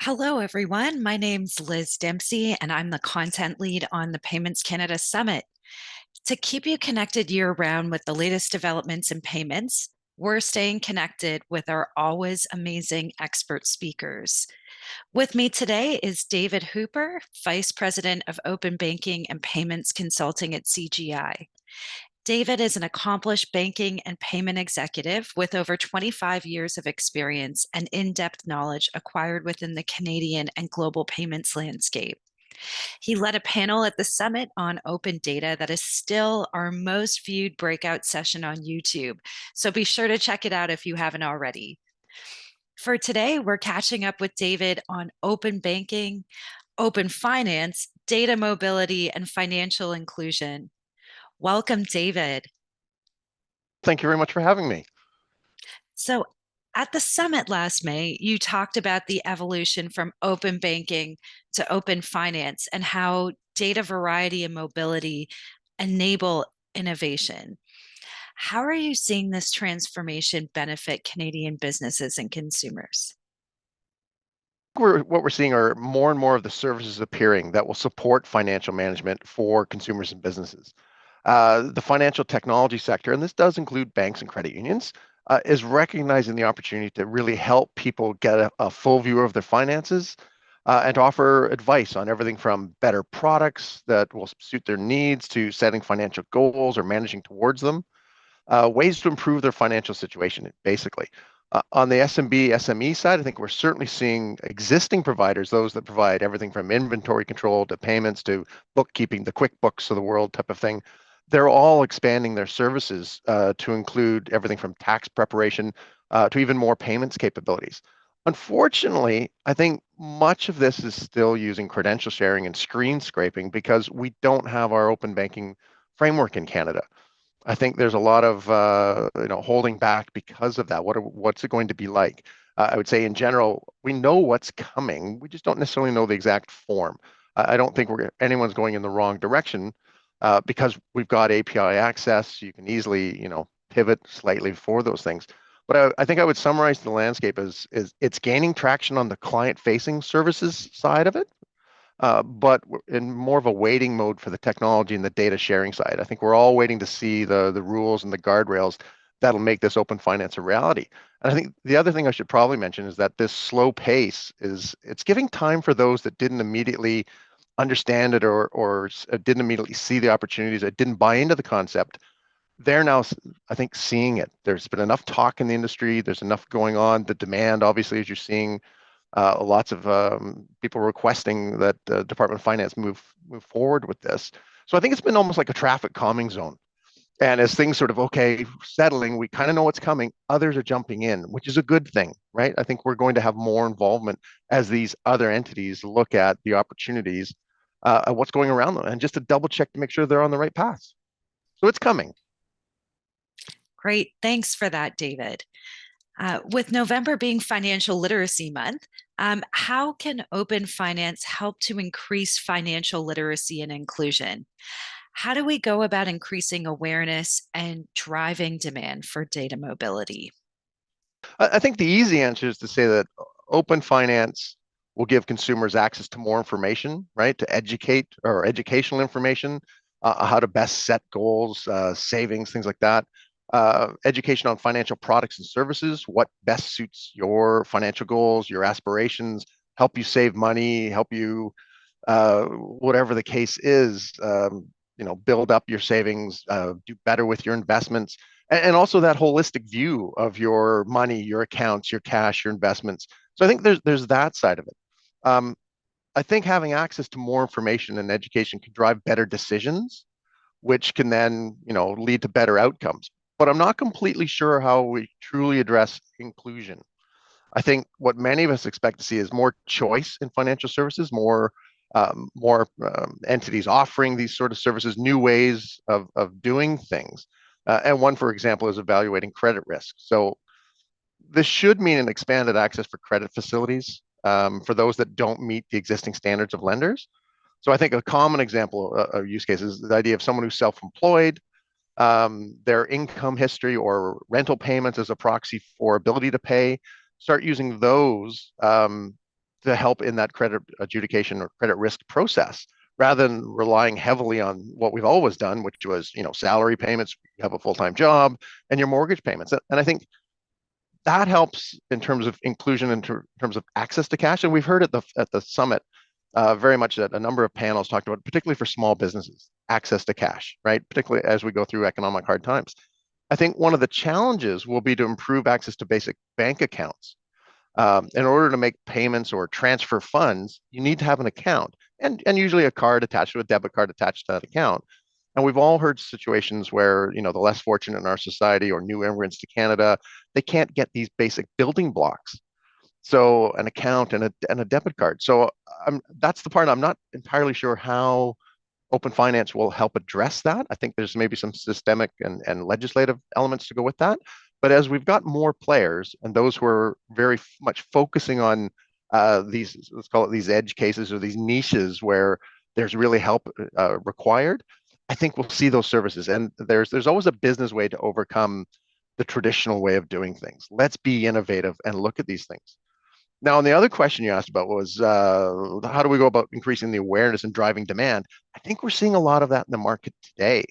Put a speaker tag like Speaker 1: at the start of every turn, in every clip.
Speaker 1: Hello, everyone. My name's Liz Dempsey, and I'm the content lead on the Payments Canada Summit. To keep you connected year round with the latest developments in payments, we're staying connected with our always amazing expert speakers. With me today is David Hooper, Vice President of Open Banking and Payments Consulting at CGI. David is an accomplished banking and payment executive with over 25 years of experience and in depth knowledge acquired within the Canadian and global payments landscape. He led a panel at the summit on open data that is still our most viewed breakout session on YouTube. So be sure to check it out if you haven't already. For today, we're catching up with David on open banking, open finance, data mobility, and financial inclusion. Welcome, David.
Speaker 2: Thank you very much for having me.
Speaker 1: So, at the summit last May, you talked about the evolution from open banking to open finance and how data variety and mobility enable innovation. How are you seeing this transformation benefit Canadian businesses and consumers?
Speaker 2: What we're seeing are more and more of the services appearing that will support financial management for consumers and businesses. The financial technology sector, and this does include banks and credit unions, is recognizing the opportunity to really help people get a full view of their finances and to offer advice on everything from better products that will suit their needs to setting financial goals or managing towards them. Ways to improve their financial situation, basically. On the SMB, SME side, I think we're certainly seeing existing providers, those that provide everything from inventory control to payments to bookkeeping, the QuickBooks of the world type of thing. They're all expanding their services to include everything from tax preparation to even more payments capabilities. Unfortunately, I think much of this is still using credential sharing and screen scraping because we don't have our open banking framework in Canada. I think there's a lot of holding back because of that. What's it going to be like? I would say in general, we know what's coming. We just don't necessarily know the exact form. I don't think anyone's going in the wrong direction because we've got API access. You can easily pivot slightly for those things. But I think I would summarize the landscape as is it's gaining traction on the client-facing services side of it, but in more of a waiting mode for the technology and the data sharing side. I think we're all waiting to see the rules and the guardrails that'll make this open finance a reality. And I think the other thing I should probably mention is that this slow pace it's giving time for those that didn't immediately understand it or didn't immediately see the opportunities, or didn't buy into the concept. They're now, I think, seeing it. There's been enough talk in the industry. There's enough going on. The demand, obviously, as you're seeing, lots of people requesting that the Department of Finance move forward with this. So I think it's been almost like a traffic calming zone. And as things sort of settling, we kind of know what's coming. Others are jumping in, which is a good thing, right? I think we're going to have more involvement as these other entities look at the opportunities, at what's going around them, and just to double check to make sure they're on the right path. So it's coming.
Speaker 1: Great. Thanks for that, David. With November being Financial Literacy Month, how can open finance help to increase financial literacy and inclusion? How do we go about increasing awareness and driving demand for data mobility?
Speaker 2: I think the easy answer is to say that open finance will give consumers access to more information, right? To educate or educational information, how to best set goals, savings, things like that. Education on financial products and services, what best suits your financial goals, your aspirations, help you save money, help you, whatever the case is, build up your savings, do better with your investments, and also that holistic view of your money, your accounts, your cash, your investments. So I think there's that side of it. Um, I think having access to more information and education can drive better decisions, which can then, lead to better outcomes. But I'm not completely sure how we truly address inclusion. I think what many of us expect to see is more choice in financial services, more entities offering these sort of services, new ways of doing things. And one, for example, is evaluating credit risk. So this should mean an expanded access for credit facilities for those that don't meet the existing standards of lenders. So I think a common example of use case is the idea of someone who's self-employed, their income history or rental payments as a proxy for ability to pay. Start using those to help in that credit adjudication or credit risk process, rather than relying heavily on what we've always done, which was, salary payments, you have a full-time job, and your mortgage payments. And I think that helps in terms of inclusion, in terms of access to cash. And we've heard at the summit very much that a number of panels talked about, particularly for small businesses, access to cash, right? Particularly as we go through economic hard times. I think one of the challenges will be to improve access to basic bank accounts. In order to make payments or transfer funds, you need to have an account, and usually a card attached to a debit card attached to that account. And we've all heard situations where, the less fortunate in our society or new immigrants to Canada, they can't get these basic building blocks. So an account and a debit card. So that's the part I'm not entirely sure how open finance will help address that. I think there's maybe some systemic and legislative elements to go with that. But as we've got more players and those who are very much focusing on these, let's call it these edge cases or these niches where there's really help required, I think we'll see those services. And there's always a business way to overcome the traditional way of doing things. Let's be innovative and look at these things. Now, and the other question you asked about was how do we go about increasing the awareness and driving demand? I think we're seeing a lot of that in the market today.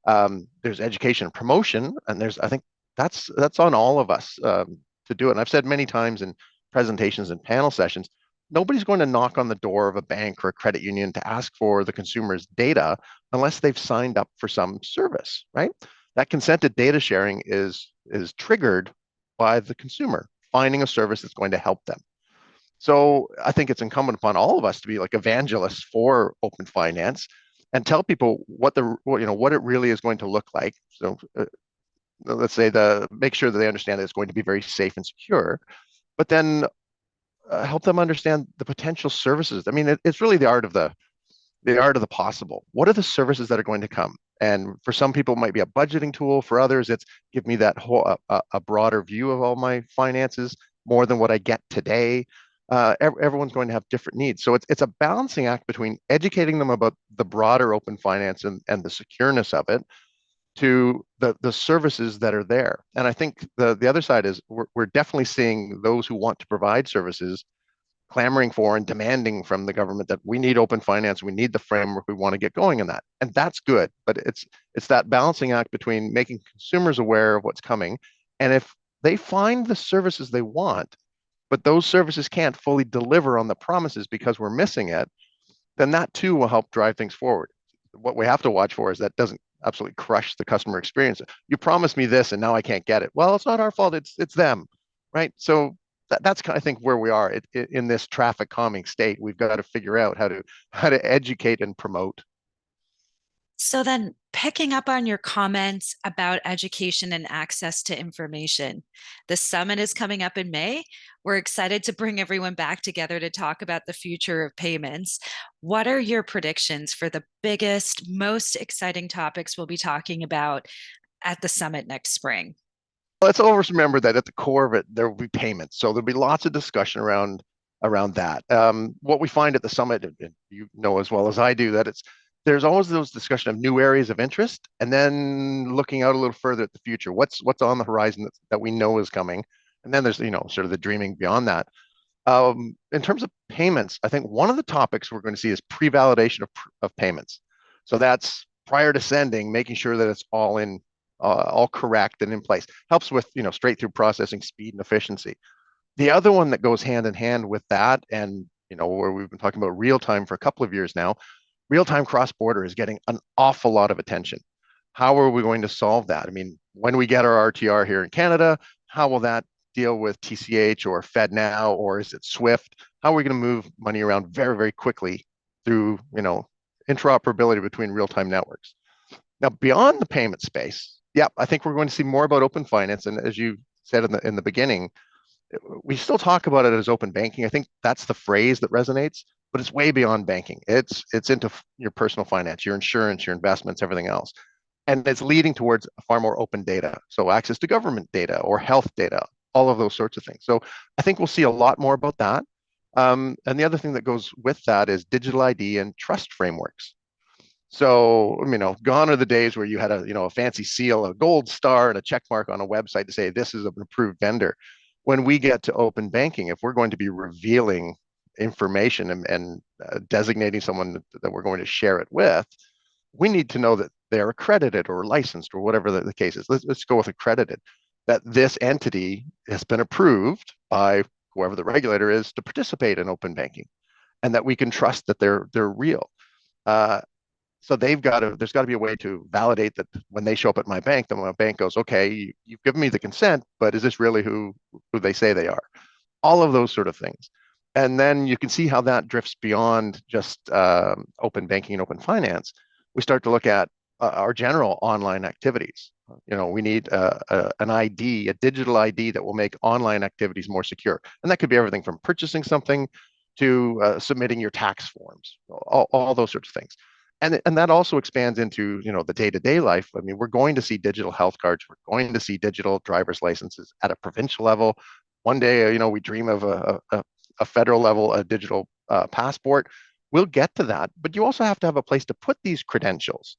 Speaker 2: There's education and promotion, and I think that's on all of us to do it. And I've said many times in presentations and panel sessions, nobody's going to knock on the door of a bank or a credit union to ask for the consumer's data unless they've signed up for some service, right? That consented data sharing is triggered by the consumer finding a service that's going to help them. So I think it's incumbent upon all of us to be like evangelists for open finance and tell people what it really is going to look like. So let's say make sure that they understand that it's going to be very safe and secure, but then help them understand the potential services. I mean, it's really the art of the possible. What are the services that are going to come? And for some people, it might be a budgeting tool. For others, it's give me that whole a broader view of all my finances, more than what I get today. Everyone's going to have different needs. So it's a balancing act between educating them about the broader open finance and the secureness of it to the services that are there. And I think the other side is we're definitely seeing those who want to provide services clamoring for and demanding from the government that we need open finance, we need the framework, we want to get going in that. And that's good. But it's that balancing act between making consumers aware of what's coming. And if they find the services they want, but those services can't fully deliver on the promises because we're missing it, then that too will help drive things forward. What we have to watch for is that doesn't absolutely crush the customer experience. You promised me this and now I can't get it. Well, it's not our fault, it's them, right? So that's kind of, I think, where we are in this traffic calming state. We've got to figure out how to educate and promote.
Speaker 1: So then, picking up on your comments about education and access to information, the summit is coming up in May. We're excited to bring everyone back together to talk about the future of payments. What are your predictions for the biggest, most exciting topics we'll be talking about at the summit next spring?
Speaker 2: Let's always remember that at the core of it, there will be payments. So there'll be lots of discussion around that. What we find at the summit, and you know as well as I do, that there's always those discussion of new areas of interest, and then looking out a little further at the future. What's on the horizon that we know is coming, and then there's sort of the dreaming beyond that. In terms of payments, I think one of the topics we're going to see is pre-validation of payments. So that's prior to sending, making sure that it's all correct and in place. Helps with straight through processing speed and efficiency. The other one that goes hand in hand with that, and where we've been talking about real time for a couple of years now, real time cross border is getting an awful lot of attention. How are we going to solve that? I mean, when we get our RTR here in Canada, how will that deal with TCH or FedNow, or is it SWIFT? How are we going to move money around very, very quickly through interoperability between real time networks? Now, beyond the payment space, yeah, I think we're going to see more about open finance. And as you said in the beginning, we still talk about it as open banking. I think that's the phrase that resonates, but it's way beyond banking. It's into your personal finance, your insurance, your investments, everything else. And it's leading towards far more open data. So access to government data or health data, all of those sorts of things. So I think we'll see a lot more about that. And the other thing that goes with that is digital ID and trust frameworks. So, gone are the days where you had a fancy seal, a gold star, and a check mark on a website to say this is an approved vendor. When we get to open banking, if we're going to be revealing information and designating someone that we're going to share it with, we need to know that they're accredited or licensed or whatever the case is. Let's go with accredited, that this entity has been approved by whoever the regulator is to participate in open banking, and that we can trust that they're real. So there's got to be a way to validate that when they show up at my bank, then my bank goes, okay, you've given me the consent, but is this really who they say they are? All of those sort of things. And then you can see how that drifts beyond just open banking and open finance. We start to look at our general online activities. We need an ID, a digital ID that will make online activities more secure. And that could be everything from purchasing something to submitting your tax forms, all those sorts of things. And that also expands into the day-to-day life. I mean, we're going to see digital health cards. We're going to see digital driver's licenses at a provincial level. One day, we dream of a federal level, a digital passport. We'll get to that, but you also have to have a place to put these credentials,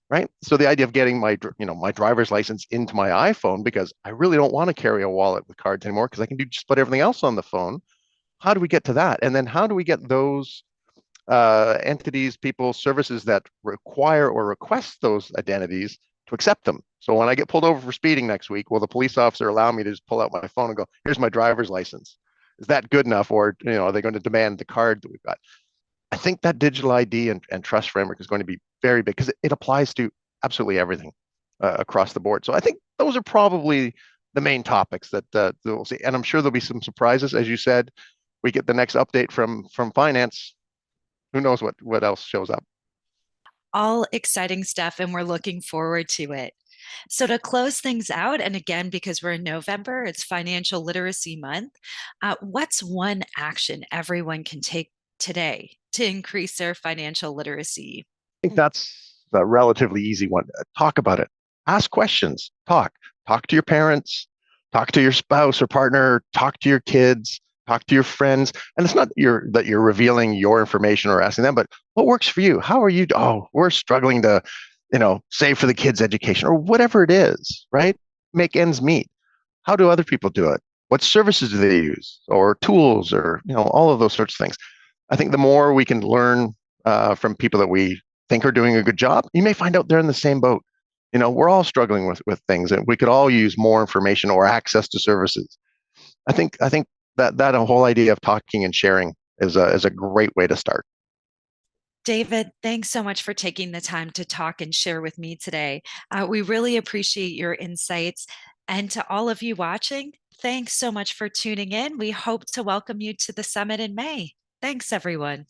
Speaker 2: right? So the idea of getting my driver's license into my iPhone, because I really don't want to carry a wallet with cards anymore because I can do just about everything else on the phone. How do we get to that? And then how do we get those entities, people, services that require or request those identities to accept them? So when I get pulled over for speeding next week, will the police officer allow me to just pull out my phone and go, here's my driver's license? Is that good enough? Or, are they going to demand the card that we've got? I think that digital ID and trust framework is going to be very big because it applies to absolutely everything across the board. So I think those are probably the main topics that we'll see. And I'm sure there'll be some surprises. As you said, we get the next update from finance. Who knows what else shows up?
Speaker 1: All exciting stuff, and we're looking forward to it. So, to close things out, and again, because we're in November, it's Financial Literacy Month. What's one action everyone can take today to increase their financial literacy?
Speaker 2: I think that's a relatively easy one. Talk about it. Ask questions. Talk to your parents. Talk to your spouse or partner. Talk to your kids. Talk to your friends. And it's not that you're revealing your information or asking them, but what works for you? How are you? Oh, we're struggling to, save for the kids' education or whatever it is, right? Make ends meet. How do other people do it? What services do they use or tools or, all of those sorts of things. I think the more we can learn from people that we think are doing a good job, you may find out they're in the same boat. We're all struggling with things, and we could all use more information or access to services. I think that whole idea of talking and sharing is a great way to start.
Speaker 1: David, thanks so much for taking the time to talk and share with me today. We really appreciate your insights. And to all of you watching, thanks so much for tuning in. We hope to welcome you to the summit in May. Thanks, everyone.